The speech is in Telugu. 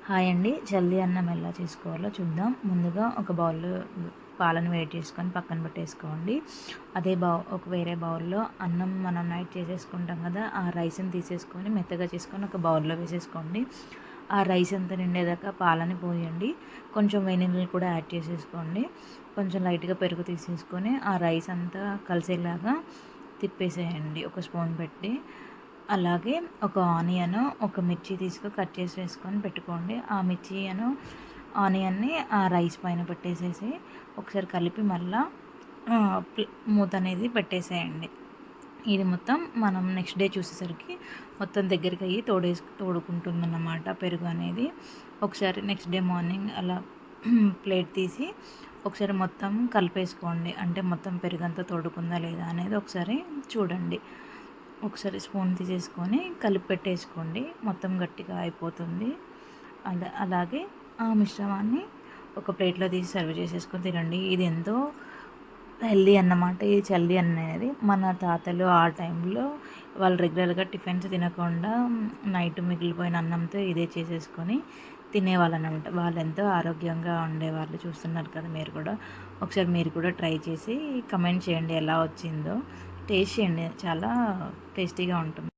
హాయ్ అండి. జల్దీ అన్నం ఎలా చేసుకోవాలో చూద్దాం. ముందుగా ఒక బౌల్‌లో పాలను వేడి చేసుకొని పక్కన పెట్టేసుకోండి. అదే ఒక వేరే బౌల్‌లో అన్నం మనం నైట్ చేసేసుకుంటాం కదా! ఆ రైస్‌ని తీసేసుకొని మెత్తగా చేసుకొని ఒక బౌల్‌లో వేసేసుకోండి. ఆ రైస్ అంతా నిండేదాకా పాలని పోయండి. కొంచెం వేడి నీళ్ళు కూడా యాడ్ చేసేసుకోండి. కొంచెం లైట్‌గా పెరుగు తీసేసుకొని ఆ రైస్ అంతా కలిసేలాగా తిప్పేసేయండి ఒక స్పూన్ పెట్టి. అలాగే ఒక ఆనియన్, ఒక మిర్చి కట్ చేసి వేసుకొని పెట్టుకోండి. ఆ ఆనియన్‌ని ఆ రైస్ పైన పెట్టేసేసి ఒకసారి కలిపి మళ్ళా మూత అనేది పెట్టేసేయండి. ఇది మొత్తం మనం నెక్స్ట్ డే చూసేసరికి మొత్తం దగ్గరికి అయ్యి తోడుకుంటుందన్నమాట పెరుగు అనేది. ఒకసారి నెక్స్ట్ డే మార్నింగ్ అలా ప్లేట్ తీసి ఒకసారి మొత్తం కలిపేసుకోండి. అంటే మొత్తం పెరుగంతా తోడుకుందా లేదా అనేది ఒకసారి చూడండి. ఒకసారి స్పూన్ తీసేసుకొని కలిపి పెట్టేసుకోండి. మొత్తం గట్టిగా అయిపోతుంది. అలాగే ఆ మిశ్రమాన్ని ఒక ప్లేట్‌లో తీసి సర్వ్ చేసేసుకొని తినండి. ఇది ఎంతో హెల్తీ అన్నమాట. ఈ చల్దీ అనేది మన తాతలు ఆ టైంలో వాళ్ళు రెగ్యులర్‌గా టిఫిన్స్ తినకుండా నైట్ మిగిలిపోయిన అన్నంతో ఇదే చేసేసుకొని తినేవాళ్ళనమాట. వాళ్ళెంతో ఆరోగ్యంగా ఉండేవాళ్ళు. చూస్తున్నారు కదా మీరు కూడా. ఒకసారి మీరు కూడా ట్రై చేసి కమెంట్ చేయండి ఎలా వచ్చిందో. టేస్ట్ చేయండి. చాలా టేస్టీగా ఉంటుంది.